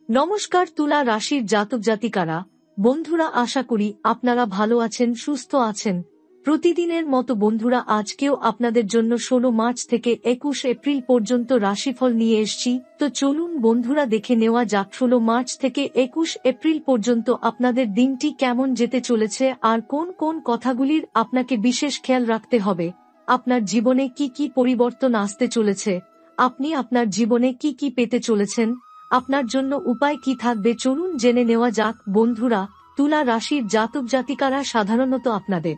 নমস্কার তুলা রাশির জাতক জাতিকারা, বন্ধুরা, আশা করি আপনারা ভালো আছেন, সুস্থ আছেন। প্রতিদিনের মতো বন্ধুরা, আজকেও আপনাদের জন্য 16 মার্চ থেকে 21 এপ্রিল পর্যন্ত রাশিফল নিয়ে এসেছি। তো চলুন বন্ধুরা, দেখে নেওয়া যাক 16 মার্চ থেকে 21 এপ্রিল পর্যন্ত আপনাদের দিনটি কেমন যেতে চলেছে আর কোন কোন কথাগুলির আপনাকে বিশেষ খেয়াল রাখতে হবে। আপনার জীবনে কি কি পরিবর্তন আসতে চলেছে, আপনি আপনার জীবনে কি কি পেতে চলেছেন, আপনার জন্য উপায় কি থাকবে, চলুন জেনে নেওয়া যাক। বন্ধুরা, তুলা রাশির জাতক জাতিকারা সাধারণত আপনাদের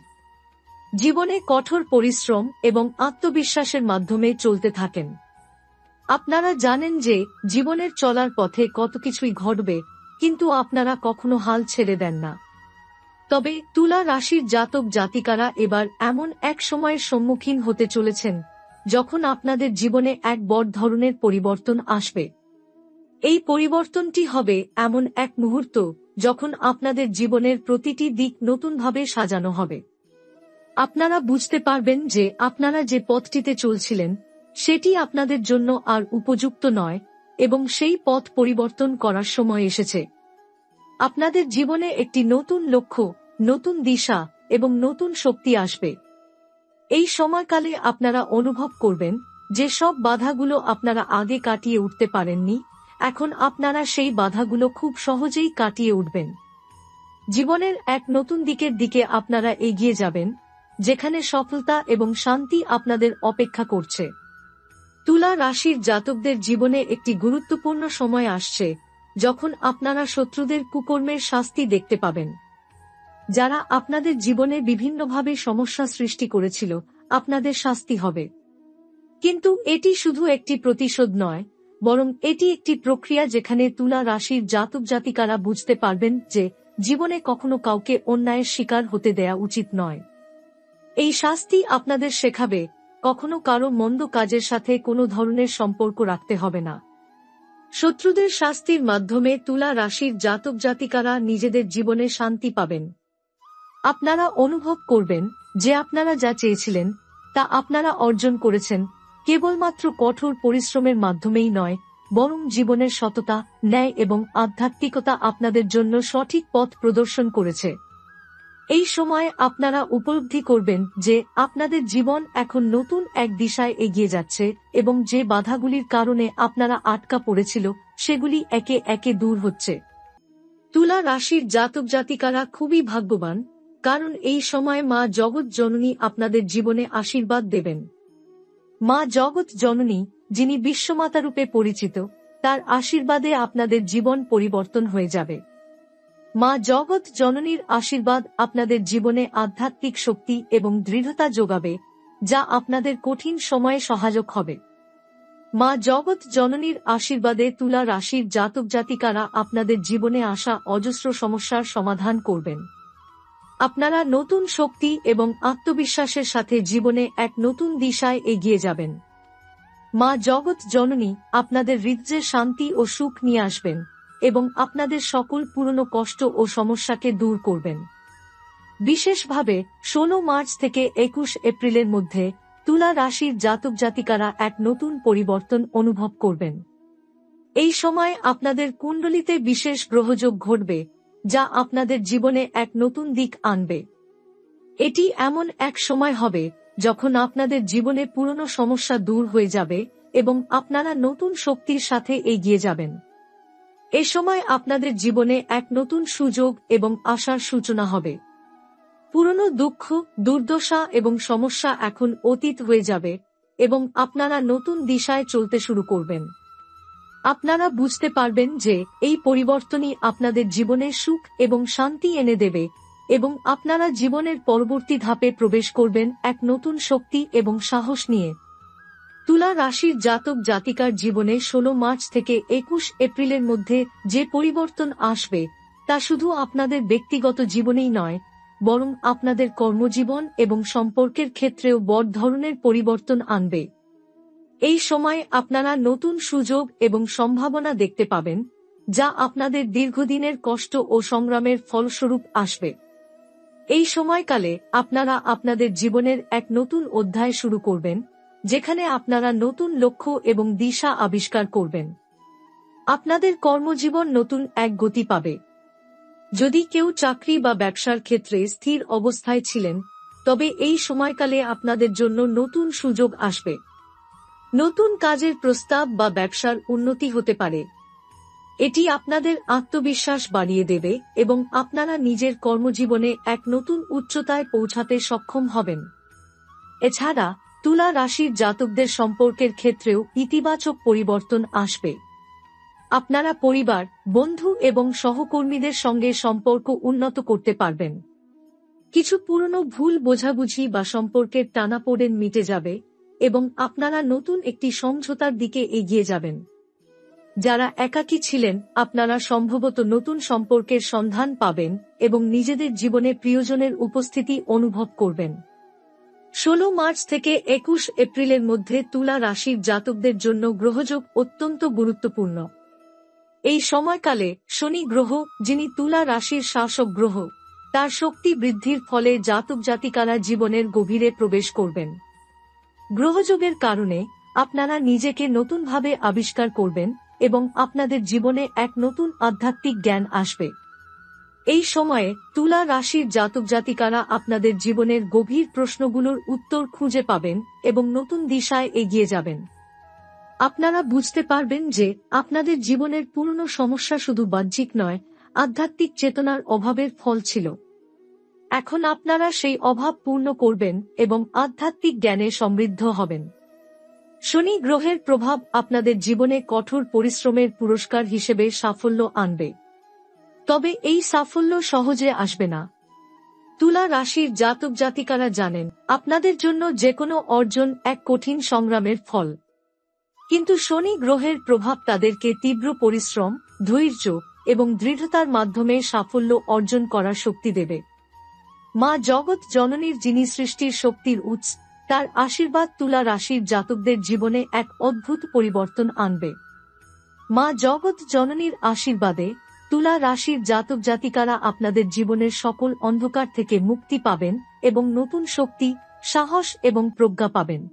জীবনে কঠোর পরিশ্রম এবং আত্মবিশ্বাসের মাধ্যমে চলতে থাকেন। আপনারা জানেন যে জীবনের চলার পথে কত কিছুই ঘটবে, কিন্তু আপনারা কখনো হাল ছেড়ে দেন না। তবে তুলা রাশির জাতক জাতিকারা এবার এমন এক সময়ের সম্মুখীন হতে চলেছেন যখন আপনাদের জীবনে এক বড় ধরনের পরিবর্তন আসবে। এই পরিবর্তনটি হবে এমন এক মুহূর্ত যখন আপনাদের জীবনের প্রতিটি দিক নতুনভাবে সাজানো হবে। আপনারা বুঝতে পারবেন যে আপনারা যে পথটিতে চলছিলেন সেটি আপনাদের জন্য আর উপযুক্ত নয় এবং সেই পথ পরিবর্তন করার সময় এসেছে। আপনাদের জীবনে একটি নতুন লক্ষ্য, নতুন দিশা এবং নতুন শক্তি আসবে। এই সময়কালে আপনারা অনুভব করবেন যে সব বাধাগুলো আপনারা আগে কাটিয়ে উঠতে পারেননি, এখন আপনারা সেই বাধাগুলো খুব সহজেই কাটিয়ে উঠবেন। জীবনের এক নতুন দিকের দিকে আপনারা এগিয়ে যাবেন, যেখানে সফলতা এবং শান্তি আপনাদের অপেক্ষা করছে। তুলা রাশির জাতকদের জীবনে একটি গুরুত্বপূর্ণ সময় আসছে যখন আপনারা শত্রুদের কুকর্মের শাস্তি দেখতে পাবেন। যারা আপনাদের জীবনে বিভিন্নভাবে সমস্যা সৃষ্টি করেছিল, আপনাদের শাস্তি হবে। কিন্তু এটি শুধু একটি প্রতিশোধ নয়, বরং এটি একটি প্রক্রিয়া যেখানে তুলা রাশির জাতক জাতিকারা বুঝতে পারবেন যে জীবনে কখনো কাউকে অন্যায়ের শিকার হতে দেয়া উচিত নয়। এই শাস্তি আপনাদের শেখাবে কখনো কারো মন্দ কাজের সাথে কোনো ধরনের সম্পর্ক রাখতে হবে না। শত্রুদের শাস্তির মাধ্যমে তুলা রাশির জাতক জাতিকারা নিজেদের জীবনে শান্তি পাবেন। আপনারা অনুভব করবেন যে আপনারা যা চেয়েছিলেন তা আপনারা অর্জন করেছেন, কেবলমাত্র কঠোর পরিশ্রমের মাধ্যমেই নয়, বরং জীবনের সততা, ন্যায় এবং আধ্যাত্মিকতা আপনাদের জন্য সঠিক পথ প্রদর্শন করেছে। এই সময় আপনারা উপলব্ধি করবেন যে আপনাদের জীবন এখন নতুন এক দিশায় এগিয়ে যাচ্ছে এবং যে বাধাগুলির কারণে আপনারা আটকা পড়েছিল সেগুলি একে একে দূর হচ্ছে। তুলা রাশির জাতক জাতিকারা খুবই ভাগ্যবান, কারণ এই সময় মা জগৎ জননী আপনাদের জীবনে আশীর্বাদ দেবেন। মা জগৎ জননী, যিনি বিশ্বমাতা রূপে পরিচিত, তার আশীর্বাদে আপনাদের জীবন পরিবর্তন হয়ে যাবে। মা জগৎ জননীর আশীর্বাদ আপনাদের জীবনে আধ্যাত্মিক শক্তি এবং দৃঢ়তা যোগাবে, যা আপনাদের কঠিন সময়ে সহায়ক হবে। মা জগৎ জননীর আশীর্বাদে তুলা রাশির জাতক জাতিকারা আপনাদের জীবনে আসা অজস্র সমস্যার সমাধান করবেন। আপনারা নতুন শক্তি এবং আত্মবিশ্বাসের সাথে জীবনে এক নতুন দিশায় এগিয়ে যাবেন। মা জগৎ জননী আপনাদের হৃদয়ে শান্তি ও সুখ নিয়ে আসবেন এবং আপনাদের সকল পুরনো কষ্ট ও সমস্যাকে দূর করবেন। বিশেষভাবে 16 মার্চ থেকে 21 এপ্রিলের মধ্যে তুলা রাশির জাতক জাতিকারা এক নতুন পরিবর্তন অনুভব করবেন। এই সময় আপনাদের কুণ্ডলিতে বিশেষ গ্রহযোগ ঘটবে, যা আপনাদের জীবনে এক নতুন দিক আনবে। এটি এমন এক সময় হবে যখন আপনাদের জীবনে পুরনো সমস্যা দূর হয়ে যাবে এবং আপনারা নতুন শক্তির সাথে এগিয়ে যাবেন। এ সময় আপনাদের জীবনে এক নতুন সুযোগ এবং আশার সূচনা হবে। পুরনো দুঃখ, দুর্দশা এবং সমস্যা এখন অতীত হয়ে যাবে এবং আপনারা নতুন দিশায় চলতে শুরু করবেন। আপনারা বুঝতে পারবেন যে এই পরিবর্তনই আপনাদের জীবনে সুখ এবং শান্তি এনে দেবে এবং আপনারা জীবনের পরবর্তী ধাপে প্রবেশ করবেন এক নতুন শক্তি এবং সাহস নিয়ে। তুলা রাশির জাতক জাতিকার জীবনে 16 মার্চ থেকে 21 এপ্রিলের মধ্যে যে পরিবর্তন আসবে তা শুধু আপনাদের ব্যক্তিগত জীবনেই নয়, বরং আপনাদের কর্মজীবন এবং সম্পর্কের ক্ষেত্রেও বড় ধরনের পরিবর্তন আনবে। এই সময় আপনারা নতুন সুযোগ এবং সম্ভাবনা দেখতে পাবেন, যা আপনাদের দীর্ঘদিনের কষ্ট ও সংগ্রামের ফলস্বরূপ আসবে। এই সময়কালে আপনারা আপনাদের জীবনের এক নতুন অধ্যায় শুরু করবেন, যেখানে আপনারা নতুন লক্ষ্য এবং দিশা আবিষ্কার করবেন। আপনাদের কর্মজীবন নতুন এক গতি পাবে। যদি কেউ চাকরি বা ব্যবসার ক্ষেত্রে স্থির অবস্থায় ছিলেন, তবে এই সময়কালে আপনাদের জন্য নতুন সুযোগ আসবে। নতুন কাজের প্রস্তাব বা ব্যবসার উন্নতি হতে পারে। এটি আপনাদের আত্মবিশ্বাস বাড়িয়ে দেবে এবং আপনারা নিজের কর্মজীবনে এক নতুন উচ্চতায় পৌঁছাতে সক্ষম হবেন। এছাড়া তুলা রাশির জাতকদের সম্পর্কের ক্ষেত্রেও ইতিবাচক পরিবর্তন আসবে। আপনারা পরিবার, বন্ধু এবং সহকর্মীদের সঙ্গে সম্পর্ক উন্নত করতে পারবেন। কিছু পুরনো ভুল বোঝাবুঝি বা সম্পর্কের টানাপোড়েন মিটে যাবে এবং আপনারা নতুন একটি সমঝোতার দিকে এগিয়ে যাবেন। যারা একাকী ছিলেন, আপনারা সম্ভবত নতুন সম্পর্কের সন্ধান পাবেন এবং নিজেদের জীবনে প্রিয়জনের উপস্থিতি অনুভব করবেন। 16 মার্চ থেকে 21 এপ্রিলের মধ্যে তুলা রাশির জাতকদের জন্য গ্রহযোগ অত্যন্ত গুরুত্বপূর্ণ। এই সময়কালে শনি গ্রহ, যিনি তুলা রাশির শাসক গ্রহ, তার শক্তি বৃদ্ধির ফলে জাতক জাতিকারা জীবনের গভীরে প্রবেশ করবেন। গ্রহযোগের কারণে আপনারা নিজেকে নতুনভাবে আবিষ্কার করবেন এবং আপনাদের জীবনে এক নতুন আধ্যাত্মিক জ্ঞান আসবে। এই সময়ে তুলা রাশির জাতক জাতিকারা আপনাদের জীবনের গভীর প্রশ্নগুলোর উত্তর খুঁজে পাবেন এবং নতুন দিশায় এগিয়ে যাবেন। আপনারা বুঝতে পারবেন যে আপনাদের জীবনের পুরনো সমস্যা শুধু বাহ্যিক নয়, আধ্যাত্মিক চেতনার অভাবের ফল ছিল। এখন আপনারা সেই অভাব পূর্ণ করবেন এবং আধ্যাত্মিক জ্ঞানে সমৃদ্ধ হবেন। শনি গ্রহের প্রভাব আপনাদের জীবনে কঠোর পরিশ্রমের পুরস্কার হিসেবে সাফল্য আনবে। তবে এই সাফল্য সহজে আসবে না। তুলা রাশির জাতক জাতিকারা জানেন, আপনাদের জন্য যেকোনো অর্জন এক কঠিন সংগ্রামের ফল। কিন্তু শনি গ্রহের প্রভাব তাদেরকে তীব্র পরিশ্রম, ধৈর্য এবং দৃঢ়তার মাধ্যমে সাফল্য অর্জন করার শক্তি দেবে। মা জগৎ জননীর, যিনি সৃষ্টির শক্তির উৎস, তার আশীর্বাদ তুলা রাশির জাতকদের জীবনে এক অদ্ভুত পরিবর্তন আনবে। মা জগৎ জননীর আশীর্বাদে তুলা রাশির জাতক জাতিকারা আপনাদের জীবনের সকল অন্ধকার থেকে মুক্তি পাবেন এবং নতুন শক্তি, সাহস এবং প্রজ্ঞা পাবেন।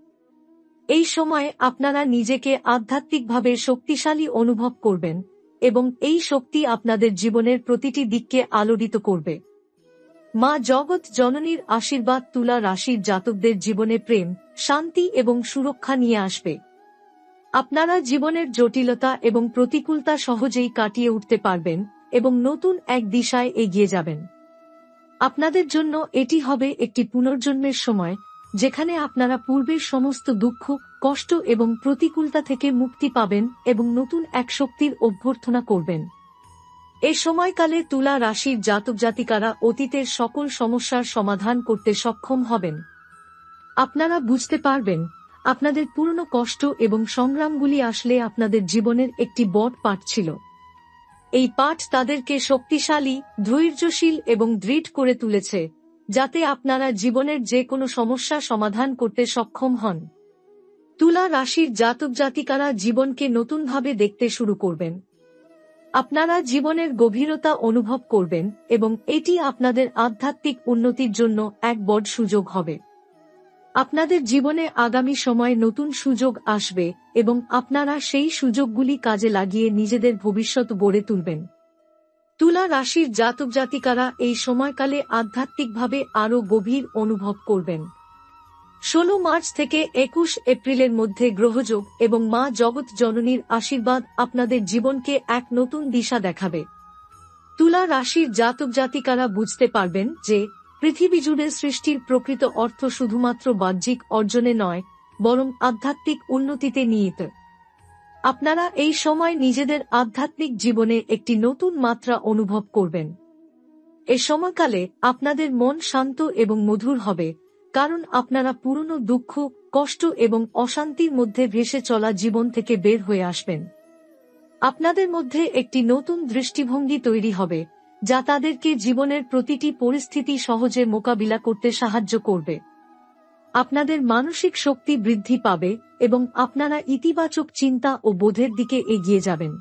এই সময়ে আপনারা নিজেকে আধ্যাত্মিকভাবে শক্তিশালী অনুভব করবেন এবং এই শক্তি আপনাদের জীবনের প্রতিটি দিককে আলোড়িত করবে। মা জগৎ জননীর আশীর্বাদ তুলা রাশির জাতকদের জীবনে প্রেম, শান্তি এবং সুরক্ষা নিয়ে আসবে। আপনারা জীবনের জটিলতা এবং প্রতিকূলতা সহজেই কাটিয়ে উঠতে পারবেন এবং নতুন এক দিশায় এগিয়ে যাবেন। আপনাদের জন্য এটি হবে একটি পুনর্জন্মের সময়, যেখানে আপনারা পূর্বের সমস্ত দুঃখ, কষ্ট এবং প্রতিকূলতা থেকে মুক্তি পাবেন এবং নতুন এক শক্তির অভ্যর্থনা করবেন। এ সময়কালে তুলা রাশির জাতক জাতিকারা অতীতের সকল সমস্যার সমাধান করতে সক্ষম হবেন। আপনারা বুঝতে পারবেন, আপনাদের পুরনো কষ্ট এবং সংগ্রামগুলি আসলে আপনাদের জীবনের একটি বড় পাঠ ছিল। এই পাঠ তাদেরকে শক্তিশালী, ধৈর্যশীল এবং দৃঢ় করে তুলেছে, যাতে আপনারা জীবনের যে কোনো সমস্যা সমাধান করতে সক্ষম হন। তুলা রাশির জাতক জাতিকারা জীবনকে নতুনভাবে দেখতে শুরু করবেন। আপনারা জীবনের গভীরতা অনুভব করবেন এবং এটি আপনাদের আধ্যাত্মিক উন্নতির জন্য এক বড় সুযোগ হবে। আপনাদের জীবনে আগামী সময়ে নতুন সুযোগ আসবে এবং আপনারা সেই সুযোগগুলি কাজে লাগিয়ে নিজেদের ভবিষ্যৎ গড়ে তুলবেন। তুলা রাশির জাতক জাতিকারা এই সময়কালে আধ্যাত্মিকভাবে আরও গভীর অনুভব করবেন। 16 মার্চ থেকে 21 এপ্রিলের মধ্যে গ্রহযোগ এবং মা জগৎ জননীর আশীর্বাদ আপনাদের জীবনকে এক নতুন দিশা দেখাবে। তুলা রাশির জাতক জাতিকারা বুঝতে পারবেন যে পৃথিবী জুড়ে সৃষ্টির প্রকৃত অর্থ শুধুমাত্র বাহ্যিক অর্জনে নয়, বরং আধ্যাত্মিক উন্নতিতে নিহিত। আপনারা এই সময় নিজেদের আধ্যাত্মিক জীবনে একটি নতুন মাত্রা অনুভব করবেন। এ সময়কালে আপনাদের মন শান্ত এবং মধুর হবে, কারণ আপনারা পুরনো দুঃখ, কষ্ট এবং অশান্তির মধ্যে ভেসে চলা জীবন থেকে বের হয়ে আসবেন। আপনাদের মধ্যে একটি নতুন দৃষ্টিভঙ্গি তৈরি হবে, যা তাদেরকে জীবনের প্রতিটি পরিস্থিতি সহজে মোকাবিলা করতে সাহায্য করবে। আপনাদের মানসিক শক্তি বৃদ্ধি পাবে এবং আপনারা ইতিবাচক চিন্তা ও বোধের দিকে এগিয়ে যাবেন।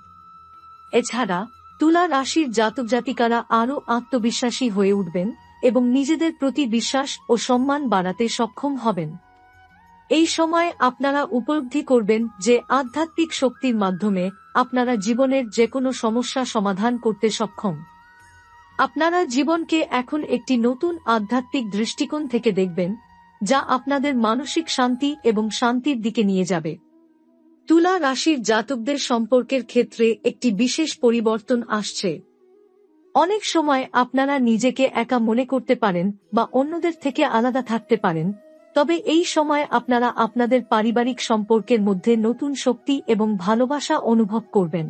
এছাড়া তুলা রাশির জাতক জাতিকারা আরও আত্মবিশ্বাসী হয়ে উঠবেন এবং নিজেদের প্রতি বিশ্বাস ও সম্মান বাড়াতে সক্ষম হবেন। এই সময় আপনারা উপলব্ধি করবেন যে আধ্যাত্মিক শক্তির মাধ্যমে আপনারা জীবনের যেকোনো সমস্যা সমাধান করতে সক্ষম। আপনারা জীবনকে এখন একটি নতুন আধ্যাত্মিক দৃষ্টিকোণ থেকে দেখবেন, যা আপনাদের মানসিক শান্তি এবং শান্তির দিকে নিয়ে যাবে। তুলা রাশির জাতকদের সম্পর্কের ক্ষেত্রে একটি বিশেষ পরিবর্তন আসছে। অনেক সময় আপনারা নিজেকে একা মনে করতে পারেন বা অন্যদের থেকে আলাদা থাকতে পারেন, তবে এই সময় আপনারা আপনাদের পারিবারিক সম্পর্কের মধ্যে নতুন শক্তি এবং ভালোবাসা অনুভব করবেন।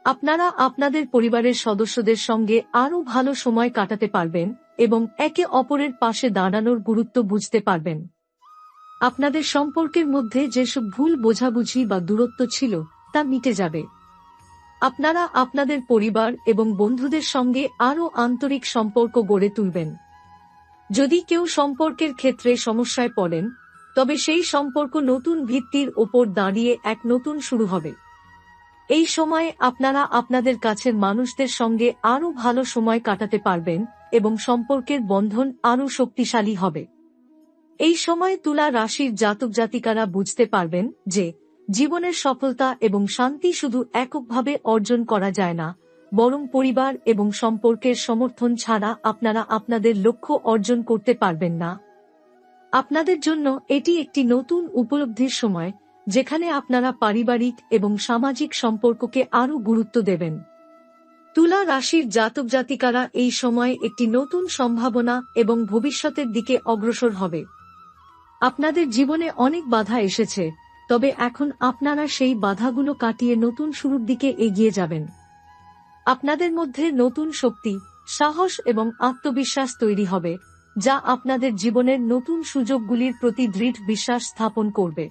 আপনারা আপনাদের পরিবারের সদস্যদের সঙ্গে আরও ভালো সময় কাটাতে পারবেন এবং একে অপরের পাশে দাঁড়ানোর গুরুত্ব বুঝতে পারবেন। আপনাদের সম্পর্কের মধ্যে যেসব ভুল বোঝাবুঝি বা দূরত্ব ছিল তা মিটে যাবে। আপনারা আপনাদের পরিবার এবং বন্ধুদের সঙ্গে আরও আন্তরিক সম্পর্ক গড়ে তুলবেন। যদি কেউ সম্পর্কের ক্ষেত্রে সমস্যায় পড়েন, তবে সেই সম্পর্ক নতুন ভিত্তির ওপর দাঁড়িয়ে এক নতুন শুরু হবে। এই সময়ে আপনারা আপনাদের কাছের মানুষদের সঙ্গে আরও ভালো সময় কাটাতে পারবেন এবং সম্পর্কের বন্ধন আরও শক্তিশালী হবে। এই সময় তুলা রাশির জাতক জাতিকারা বুঝতে পারবেন যে জীবনের সফলতা এবং শান্তি শুধু এককভাবে অর্জন করা যায় না, বরং পরিবার এবং সম্পর্কের সমর্থন ছাড়া আপনারা আপনাদের লক্ষ্য অর্জন করতে পারবেন না। আপনাদের জন্য এটি একটি নতুন উপলব্ধির সময়, যেখানে আপনারা পারিবারিক এবং সামাজিক সম্পর্ককে আরও গুরুত্ব দেবেন। তুলা রাশির জাতক জাতিকারা এই সময় একটি নতুন সম্ভাবনা এবং ভবিষ্যতের দিকে অগ্রসর হবে। আপনাদের জীবনে অনেক বাধা এসেছে, তবে এখন আপনারা সেই বাধাগুলো কাটিয়ে নতুন শুরুর দিকে এগিয়ে যাবেন। আপনাদের মধ্যে নতুন শক্তি, সাহস এবং আত্মবিশ্বাস তৈরি হবে, যা আপনাদের জীবনের নতুন সুযোগগুলির প্রতি দৃঢ় বিশ্বাস স্থাপন করবে।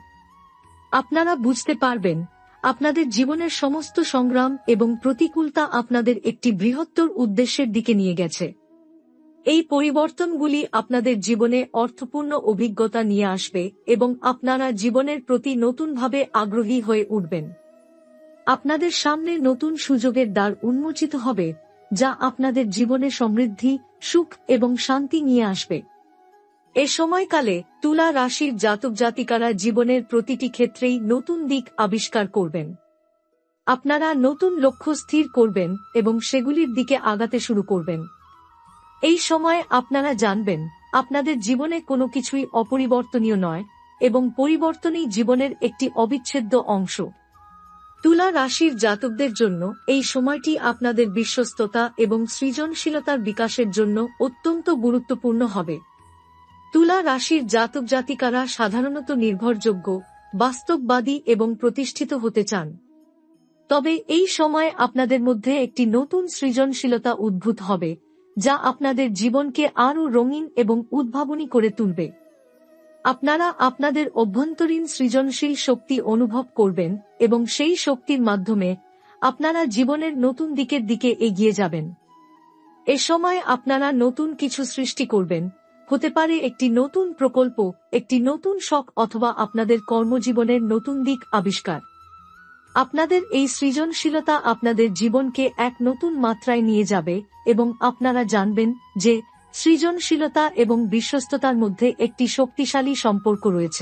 আপনারা বুঝতে পারবেন, আপনাদের জীবনের সমস্ত সংগ্রাম এবং প্রতিকূলতা আপনাদের একটি বৃহত্তর উদ্দেশ্যের দিকে নিয়ে গেছে। এই পরিবর্তনগুলি আপনাদের জীবনে অর্থপূর্ণ অভিজ্ঞতা নিয়ে আসবে এবং আপনারা জীবনের প্রতি নতুনভাবে আগ্রহী হয়ে উঠবেন। আপনাদের সামনে নতুন সুযোগের দ্বার উন্মোচিত হবে, যা আপনাদের জীবনে সমৃদ্ধি, সুখ এবং শান্তি নিয়ে আসবে। এ সময়কালে তুলা রাশির জাতক জাতিকারা জীবনের প্রতিটি ক্ষেত্রেই নতুন দিক আবিষ্কার করবেন। আপনারা নতুন লক্ষ্য স্থির করবেন এবং সেগুলির দিকে আগাতে শুরু করবেন। এই সময় আপনারা জানবেন, আপনাদের জীবনে কোনো কিছুই অপরিবর্তনীয় নয় এবং পরিবর্তনই জীবনের একটি অবিচ্ছেদ্য অংশ। তুলা রাশির জাতকদের জন্য এই সময়টি আপনাদের বিশ্বস্ততা এবং সৃজনশীলতার বিকাশের জন্য অত্যন্ত গুরুত্বপূর্ণ হবে। তুলা রাশির জাতক জাতিকারা সাধারণত নির্ভরযোগ্য, বাস্তববাদী এবং প্রতিষ্ঠিত হতে চান। তবে এই সময় আপনাদের মধ্যে একটি নতুন সৃজনশীলতা উদ্ভূত হবে, যা আপনাদের জীবনকে আরও রঙিন এবং উদ্ভাবনী করে তুলবে। আপনারা আপনাদের অভ্যন্তরীণ সৃজনশীল শক্তি অনুভব করবেন এবং সেই শক্তির মাধ্যমে আপনারা জীবনের নতুন দিকের দিকে এগিয়ে যাবেন। এ সময় আপনারা নতুন কিছু সৃষ্টি করবেন, হতে পারে একটি নতুন প্রকল্প, একটি নতুন শখ অথবা আপনাদের কর্মজীবনের নতুন দিক আবিষ্কার। আপনাদের এই সৃজনশীলতা আপনাদের জীবনকে এক নতুন মাত্রায় নিয়ে যাবে এবং আপনারা জানবেন যে সৃজনশীলতা এবং বিশ্বস্ততার মধ্যে একটি শক্তিশালী সম্পর্ক রয়েছে।